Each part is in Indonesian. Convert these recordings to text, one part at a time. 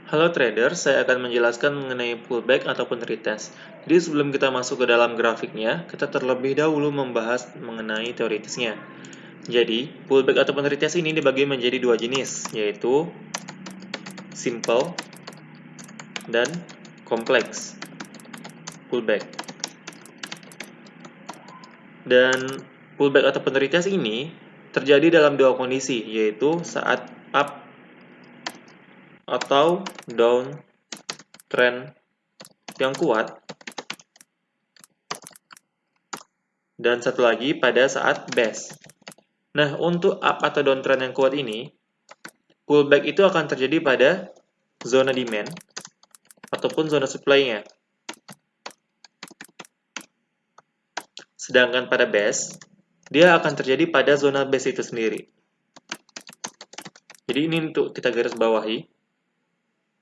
Halo trader, saya akan menjelaskan mengenai pullback ataupun retest. Jadi sebelum kita masuk ke dalam grafiknya, kita terlebih dahulu membahas mengenai teoritisnya. Jadi, pullback ataupun retest ini dibagi menjadi dua jenis, yaitu simple dan kompleks pullback. Dan pullback ataupun retest ini terjadi dalam dua kondisi, yaitu saat up atau down trend yang kuat, dan satu lagi pada saat bearish. Nah, untuk up atau downtrend yang kuat ini, pullback itu akan terjadi pada zona demand ataupun zona supply-nya. Sedangkan pada bearish, dia akan terjadi pada zona base itu sendiri. Jadi ini untuk kita garis bawahi,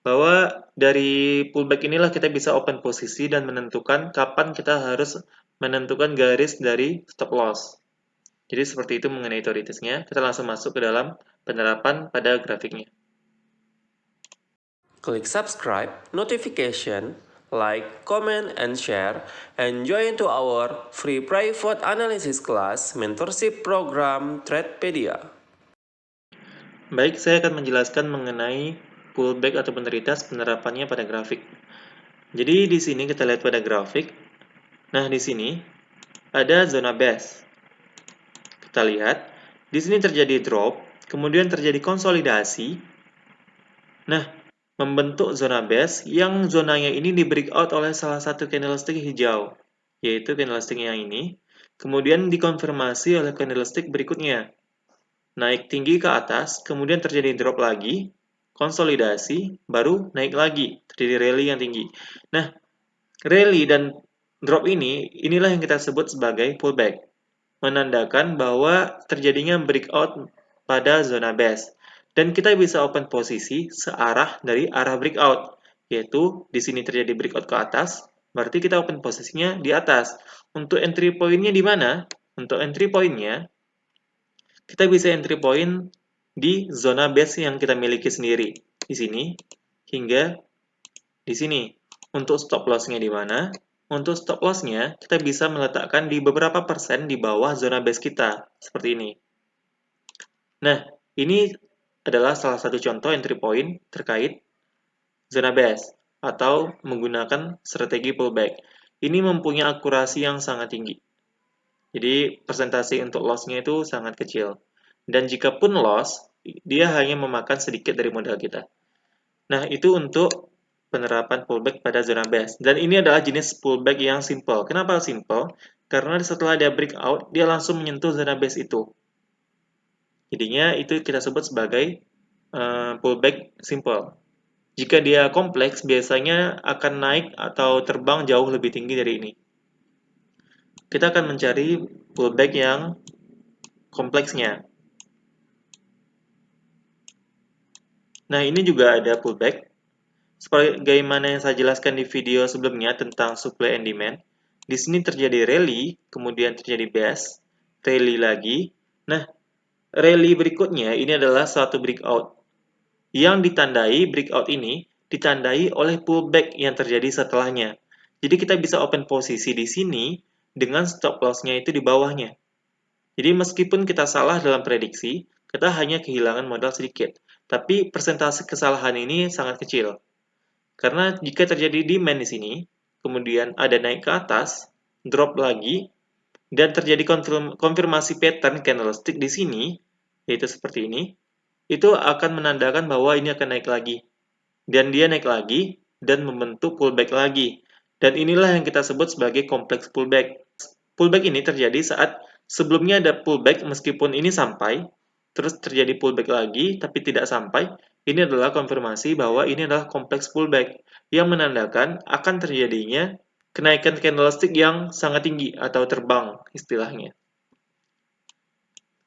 bahwa dari pullback inilah kita bisa open posisi dan menentukan kapan kita harus menentukan garis dari stop loss. Jadi seperti itu mengenai teoritisnya. Kita langsung masuk ke dalam penerapan pada grafiknya. Klik subscribe, notification, like, comment, and share, and join to our free private analysis class mentorship program Tradepedia. Baik, saya akan menjelaskan mengenai pullback ataupun retest penerapannya pada grafik. Jadi di sini kita lihat pada grafik. Nah, di sini ada zona base. Kita lihat, di sini terjadi drop, kemudian terjadi konsolidasi. Nah, membentuk zona base yang zonanya ini di breakout oleh salah satu candlestick hijau, yaitu candlestick yang ini. Kemudian dikonfirmasi oleh candlestick berikutnya. Naik tinggi ke atas, kemudian terjadi drop lagi, konsolidasi, baru naik lagi, terjadi rally yang tinggi. Nah, rally dan drop inilah yang kita sebut sebagai pullback, menandakan bahwa terjadinya breakout pada zona base. Dan kita bisa open posisi searah dari arah breakout, yaitu di sini terjadi breakout ke atas, berarti kita open posisinya di atas. Untuk entry point-nya di mana? Untuk entry point-nya, kita bisa entry point di zona base yang kita miliki sendiri. Di sini, hingga di sini. Untuk stop loss-nya di mana? Untuk stop loss-nya, kita bisa meletakkan di beberapa persen di bawah zona base kita, seperti ini. Nah, ini adalah salah satu contoh entry point terkait zona base, atau menggunakan strategi pullback. Ini mempunyai akurasi yang sangat tinggi. Jadi, persentase untuk loss-nya itu sangat kecil. Dan jika pun loss, dia hanya memakan sedikit dari modal kita. Nah, itu untuk penerapan pullback pada zona base. Dan ini adalah jenis pullback yang simple. Kenapa simple? Karena setelah dia breakout, dia langsung menyentuh zona base itu. Jadinya itu kita sebut sebagai pullback simple. Jika dia kompleks, biasanya akan naik atau terbang jauh lebih tinggi dari ini. Kita akan mencari pullback yang kompleksnya. Nah, ini juga ada pullback. Sebagaimana yang saya jelaskan di video sebelumnya tentang supply and demand, di sini terjadi rally, kemudian terjadi bearish, rally lagi. Nah, rally berikutnya ini adalah suatu breakout. Yang ditandai breakout ini ditandai oleh pullback yang terjadi setelahnya. Jadi kita bisa open posisi di sini dengan stop loss-nya itu di bawahnya. Jadi meskipun kita salah dalam prediksi, kita hanya kehilangan modal sedikit. Tapi persentase kesalahan ini sangat kecil. Karena jika terjadi demand di sini, kemudian ada naik ke atas, drop lagi, dan terjadi konfirmasi pattern candlestick di sini, yaitu seperti ini, itu akan menandakan bahwa ini akan naik lagi. Dan dia naik lagi, dan membentuk pullback lagi. Dan inilah yang kita sebut sebagai kompleks pullback. Pullback ini terjadi saat sebelumnya ada pullback meskipun ini sampai, terus terjadi pullback lagi tapi tidak sampai. Ini adalah konfirmasi bahwa ini adalah kompleks pullback yang menandakan akan terjadinya kenaikan candlestick yang sangat tinggi atau terbang istilahnya.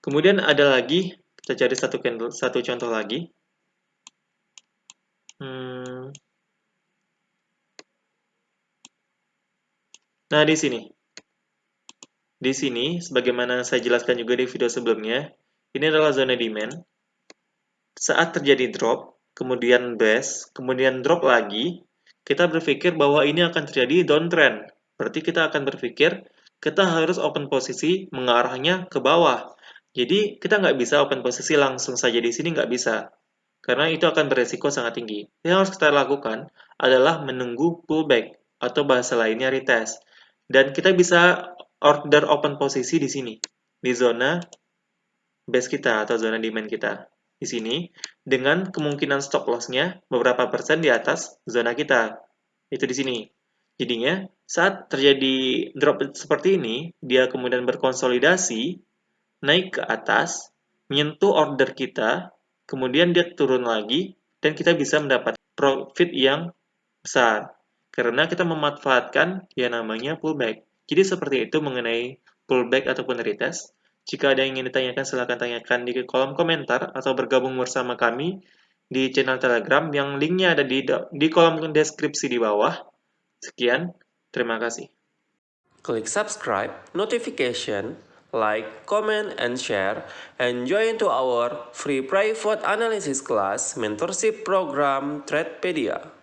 Kemudian ada lagi, kita cari satu contoh lagi. Nah, di sini. Di sini, sebagaimana saya jelaskan juga di video sebelumnya, ini adalah zona demand. Saat terjadi drop, kemudian base, kemudian drop lagi, kita berpikir bahwa ini akan terjadi downtrend. Berarti kita akan berpikir, kita harus open posisi mengarahnya ke bawah. Jadi, kita nggak bisa open posisi langsung saja di sini, nggak bisa. Karena itu akan beresiko sangat tinggi. Yang harus kita lakukan adalah menunggu pullback, atau bahasa lainnya retest. Dan kita bisa order open posisi di sini, di zona base kita atau zona demand kita. Di sini, dengan kemungkinan stop loss-nya beberapa persen di atas zona kita. Itu di sini. Jadinya, saat terjadi drop seperti ini, dia kemudian berkonsolidasi, naik ke atas, menyentuh order kita, kemudian dia turun lagi, dan kita bisa mendapat profit yang besar. Karena kita memanfaatkan yang namanya pullback. Jadi seperti itu mengenai pullback ataupun retest. Jika ada yang ingin ditanyakan, silahkan tanyakan di kolom komentar atau bergabung bersama kami di channel Telegram yang linknya ada di kolom deskripsi di bawah. Sekian, terima kasih. Klik subscribe, notification, like, comment, and share, and join to our free private analysis class mentorship program Tradepedia.